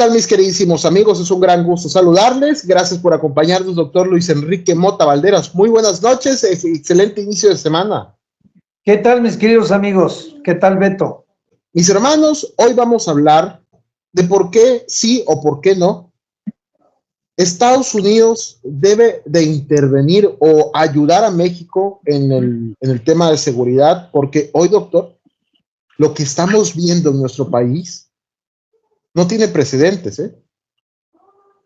tal, mis queridísimos amigos? Es un gran gusto saludarles. Gracias por acompañarnos, doctor Luis Enrique Mota Valderas. Muy buenas noches, excelente inicio de semana. ¿Qué tal, mis queridos amigos? ¿Qué tal, Beto? Mis hermanos, hoy vamos a hablar de por qué sí o por qué no Estados Unidos debe de intervenir o ayudar a México en el tema de seguridad, porque hoy, doctor, lo que estamos viendo en nuestro país no tiene precedentes, ¿eh?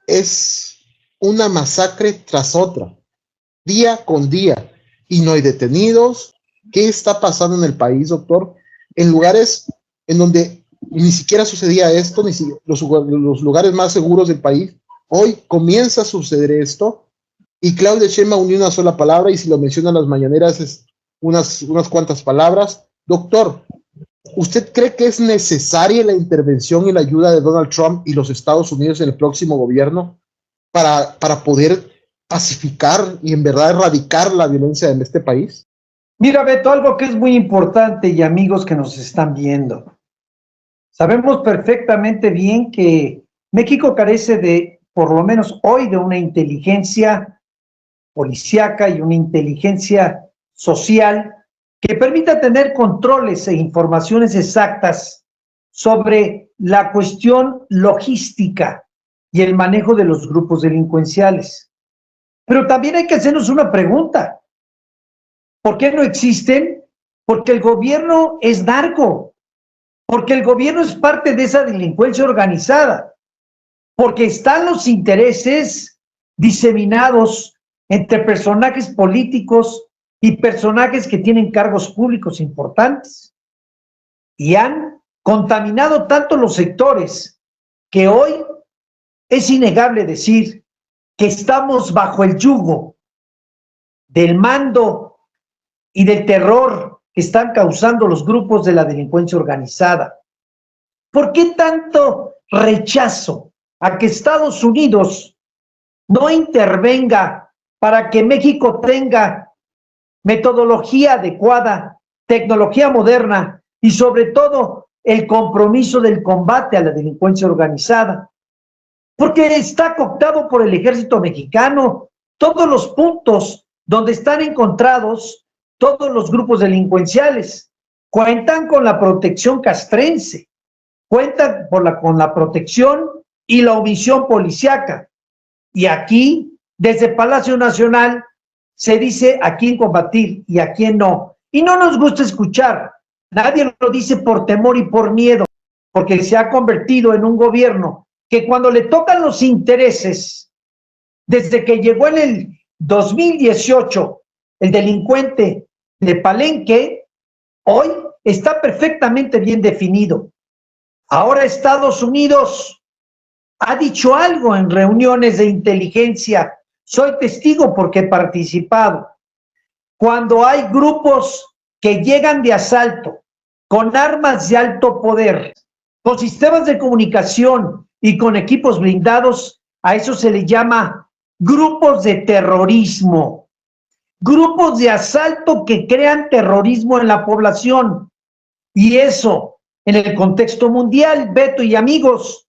Es una masacre tras otra, día con día, y no hay detenidos. ¿Qué está pasando en el país, doctor? En lugares en donde ni siquiera sucedía esto, ni si, los lugares más seguros del país, hoy comienza a suceder esto, y Claudia Sheinbaum ni una sola palabra, y si lo mencionan las mañaneras es unas cuantas palabras. Doctor, ¿usted cree que es necesaria la intervención y la ayuda de Donald Trump y los Estados Unidos en el próximo gobierno para poder pacificar y en verdad erradicar la violencia en este país? Mira, Beto, algo que es muy importante y amigos que nos están viendo. Sabemos perfectamente bien que México carece de, por lo menos hoy, de una inteligencia policíaca y una inteligencia social que permita tener controles e informaciones exactas sobre la cuestión logística y el manejo de los grupos delincuenciales. Pero también hay que hacernos una pregunta. ¿Por qué no existen? Porque el gobierno es narco, porque el gobierno es parte de esa delincuencia organizada, porque están los intereses diseminados entre personajes políticos y personajes que tienen cargos públicos importantes. Y han contaminado tanto los sectores que hoy es innegable decir que estamos bajo el yugo del mando y del terror que están causando los grupos de la delincuencia organizada. ¿Por qué tanto rechazo a que Estados Unidos no intervenga para que México tenga metodología adecuada, tecnología moderna y sobre todo el compromiso del combate a la delincuencia organizada? Porque está cooptado por el ejército mexicano todos los puntos donde están encontrados todos los grupos delincuenciales. Cuentan con la protección castrense, cuentan con la protección y la omisión policíaca. Y aquí, desde Palacio Nacional, se dice a quién combatir y a quién no. Y no nos gusta escuchar. Nadie lo dice por temor y por miedo, porque se ha convertido en un gobierno que cuando le tocan los intereses, desde que llegó en el 2018, el delincuente de Palenque, hoy está perfectamente bien definido. Ahora Estados Unidos ha dicho algo en reuniones de inteligencia. Soy testigo porque he participado. Cuando hay grupos que llegan de asalto con armas de alto poder, con sistemas de comunicación y con equipos blindados, a eso se le llama grupos de terrorismo. Grupos de asalto que crean terrorismo en la población. Y eso, en el contexto mundial, Beto y amigos,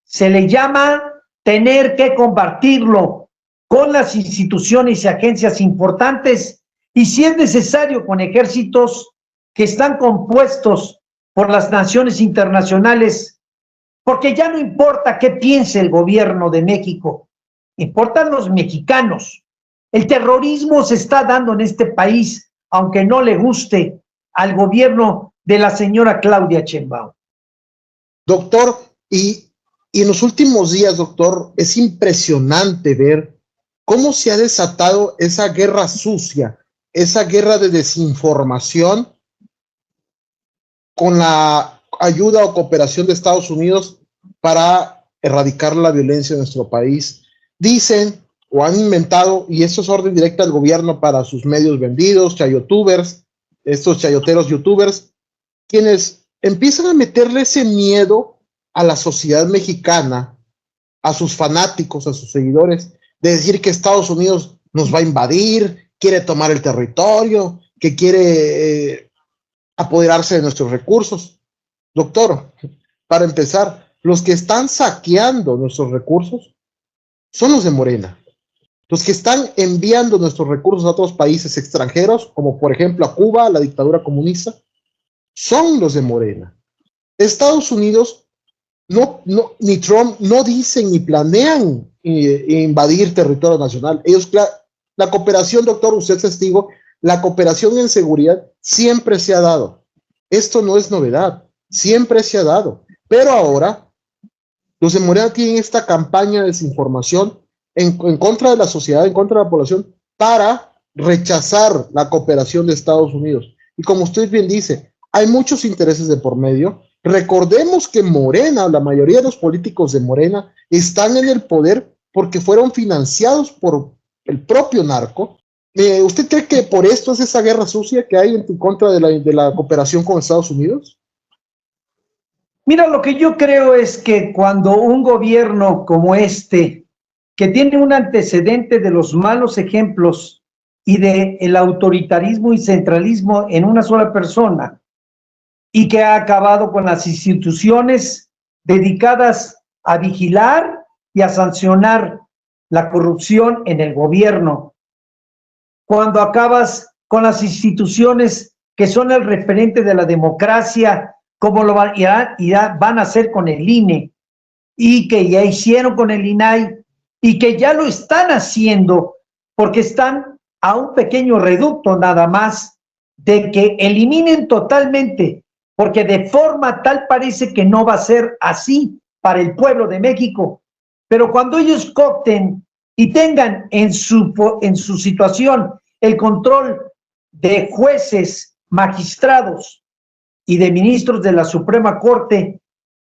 se le llama tener que combatirlo con las instituciones y agencias importantes y, si es necesario, con ejércitos que están compuestos por las naciones internacionales, porque ya no importa qué piense el gobierno de México, importan los mexicanos. El terrorismo se está dando en este país, aunque no le guste al gobierno de la señora Claudia Sheinbaum. Doctor, y en los últimos días, doctor, es impresionante ver cómo se ha desatado esa guerra sucia, esa guerra de desinformación con la ayuda o cooperación de Estados Unidos para erradicar la violencia en nuestro país. Dicen o han inventado, y esto es orden directa del gobierno para sus medios vendidos, chayotubers, estos chayoteros youtubers, quienes empiezan a meterle ese miedo a la sociedad mexicana, a sus fanáticos, a sus seguidores, de decir que Estados Unidos nos va a invadir, quiere tomar el territorio, que quiere apoderarse de nuestros recursos. Doctor, para empezar, los que están saqueando nuestros recursos son los de Morena. Los que están enviando nuestros recursos a otros países extranjeros, como por ejemplo a Cuba, a la dictadura comunista, son los de Morena. Estados Unidos, ni Trump, no dicen ni planean invadir territorio nacional. Ellos, la cooperación, doctor, usted es testigo, la cooperación en seguridad siempre se ha dado. Esto no es novedad, siempre se ha dado. Pero ahora, los de Morena tienen esta campaña de desinformación en contra de la sociedad, en contra de la población, para rechazar la cooperación de Estados Unidos. Y como usted bien dice, hay muchos intereses de por medio. Recordemos que Morena, la mayoría de los políticos de Morena, están en el poder porque fueron financiados por el propio narco. ¿Usted cree que por esto es esa guerra sucia que hay en contra de la cooperación con Estados Unidos? Mira, lo que yo creo es que cuando un gobierno como este, que tiene un antecedente de los malos ejemplos y del autoritarismo y centralismo en una sola persona, y que ha acabado con las instituciones dedicadas a vigilar y a sancionar la corrupción en el gobierno, cuando acabas con las instituciones que son el referente de la democracia, como lo van a hacer con el INE, y que ya hicieron con el INAI, y que ya lo están haciendo, porque están a un pequeño reducto nada más de que eliminen totalmente, porque de forma tal parece que no va a ser así para el pueblo de México. Pero cuando ellos coopten y tengan en su situación el control de jueces, magistrados y de ministros de la Suprema Corte,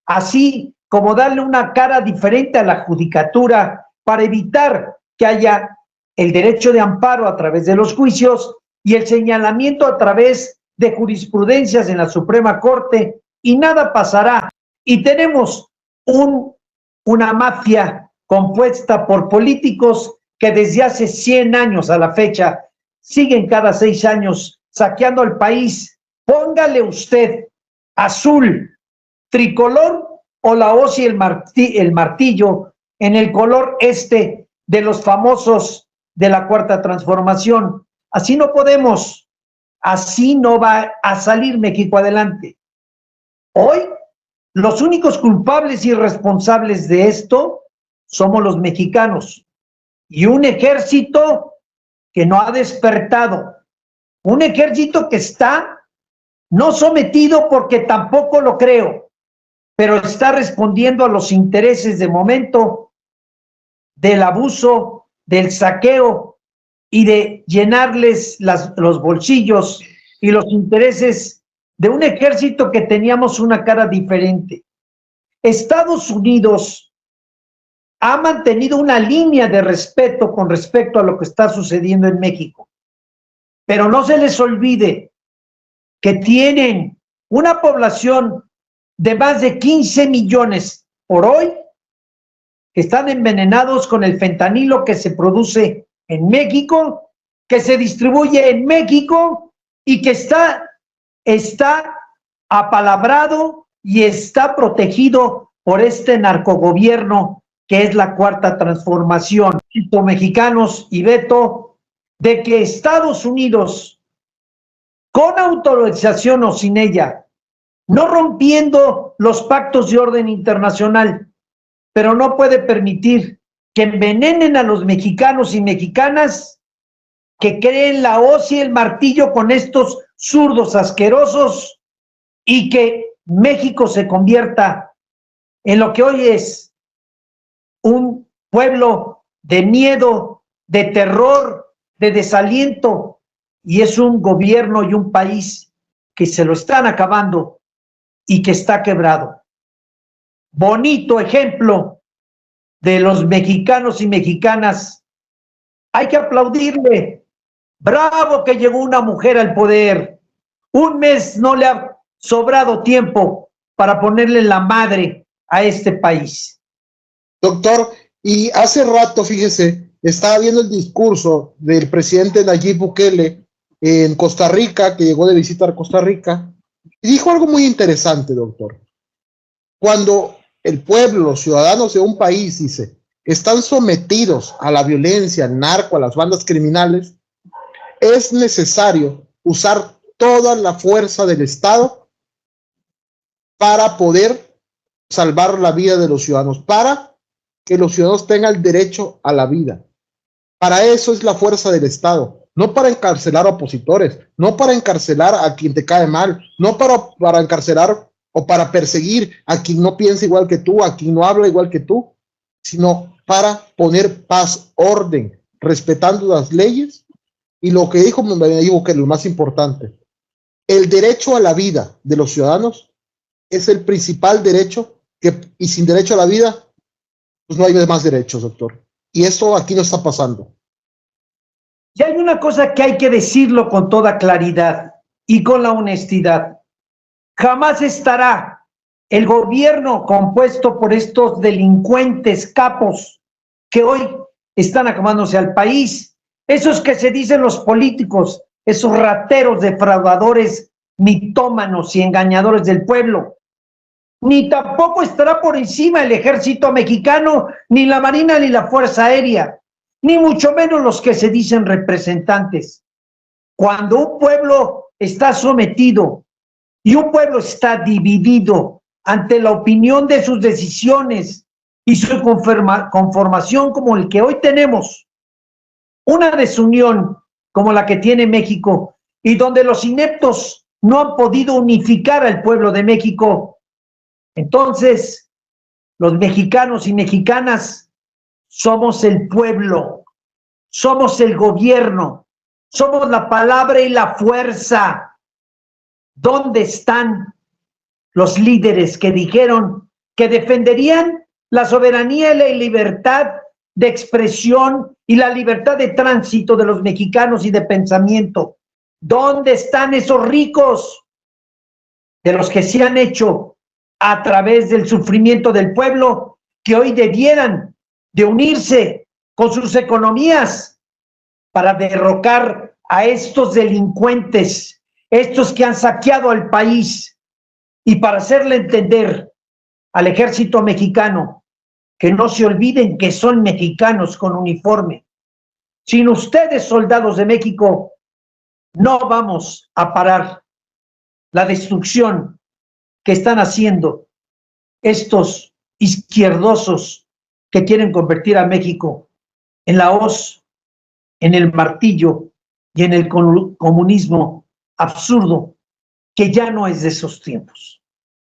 así como darle una cara diferente a la judicatura para evitar que haya el derecho de amparo a través de los juicios y el señalamiento a través de jurisprudencias en la Suprema Corte, y nada pasará. Y tenemos una mafia compuesta por políticos que desde hace 100 años a la fecha siguen cada 6 años saqueando el país. Póngale usted azul, tricolor o la hoz y el martillo en el color de los famosos de la Cuarta Transformación. Así no podemos, así no va a salir México adelante. Hoy, los únicos culpables y responsables de esto somos los mexicanos y un ejército que no ha despertado, un ejército que está no sometido porque tampoco lo creo, pero está respondiendo a los intereses de momento del abuso, del saqueo y de llenarles los bolsillos y los intereses de un ejército que teníamos una cara diferente. Estados Unidos ha mantenido una línea de respeto con respecto a lo que está sucediendo en México, pero no se les olvide que tienen una población de más de 15 millones por hoy que están envenenados con el fentanilo que se produce en México, que se distribuye en México y que está apalabrado y está protegido por este narcogobierno que es la Cuarta Transformación. Mexicanos y Beto, de que Estados Unidos, con autorización o sin ella, no rompiendo los pactos de orden internacional, pero no puede permitir que envenenen a los mexicanos y mexicanas que creen la hoz y el martillo con estos zurdos asquerosos y que México se convierta en lo que hoy es un pueblo de miedo, de terror, de desaliento, y es un gobierno y un país que se lo están acabando y que está quebrado. Bonito ejemplo de los mexicanos y mexicanas. Hay que aplaudirle. Bravo que llegó una mujer al poder. Un mes no le ha sobrado tiempo para ponerle la madre a este país. Doctor, y hace rato, fíjese, estaba viendo el discurso del presidente Nayib Bukele en Costa Rica, que llegó de visitar Costa Rica, y dijo algo muy interesante, doctor. Cuando el pueblo, los ciudadanos de un país, dice, están sometidos a la violencia, al narco, a las bandas criminales, es necesario usar toda la fuerza del Estado para poder salvar la vida de los ciudadanos, para que los ciudadanos tengan el derecho a la vida. Para eso es la fuerza del Estado, no para encarcelar opositores, no para encarcelar a quien te cae mal, no para encarcelar o para perseguir a quien no piensa igual que tú, a quien no habla igual que tú, sino para poner paz, orden, respetando las leyes. Y lo que dijo, me digo que lo más importante, el derecho a la vida de los ciudadanos es el principal derecho, y sin derecho a la vida, pues no hay más derechos, doctor. Y eso aquí no está pasando. Y hay una cosa que hay que decirlo con toda claridad y con la honestidad. Jamás estará el gobierno compuesto por estos delincuentes capos que hoy están acabándose al país, esos que se dicen los políticos, esos rateros, defraudadores, mitómanos y engañadores del pueblo. Ni tampoco estará por encima el ejército mexicano, ni la marina, ni la fuerza aérea, ni mucho menos los que se dicen representantes. Cuando un pueblo está sometido y un pueblo está dividido ante la opinión de sus decisiones y su conformación como el que hoy tenemos, una desunión como la que tiene México y donde los ineptos no han podido unificar al pueblo de México, entonces los mexicanos y mexicanas somos el pueblo, somos el gobierno, somos la palabra y la fuerza. ¿Dónde están los líderes que dijeron que defenderían la soberanía y la libertad de expresión y la libertad de tránsito de los mexicanos y de pensamiento? ¿Dónde están esos ricos de los que se han hecho a través del sufrimiento del pueblo, que hoy debieran de unirse con sus economías para derrocar a estos delincuentes, estos que han saqueado al país, y para hacerle entender al ejército mexicano que no se olviden que son mexicanos con uniforme? Sin ustedes, soldados de México, no vamos a parar la destrucción que están haciendo estos izquierdosos que quieren convertir a México en la hoz, en el martillo y en el comunismo absurdo que ya no es de esos tiempos.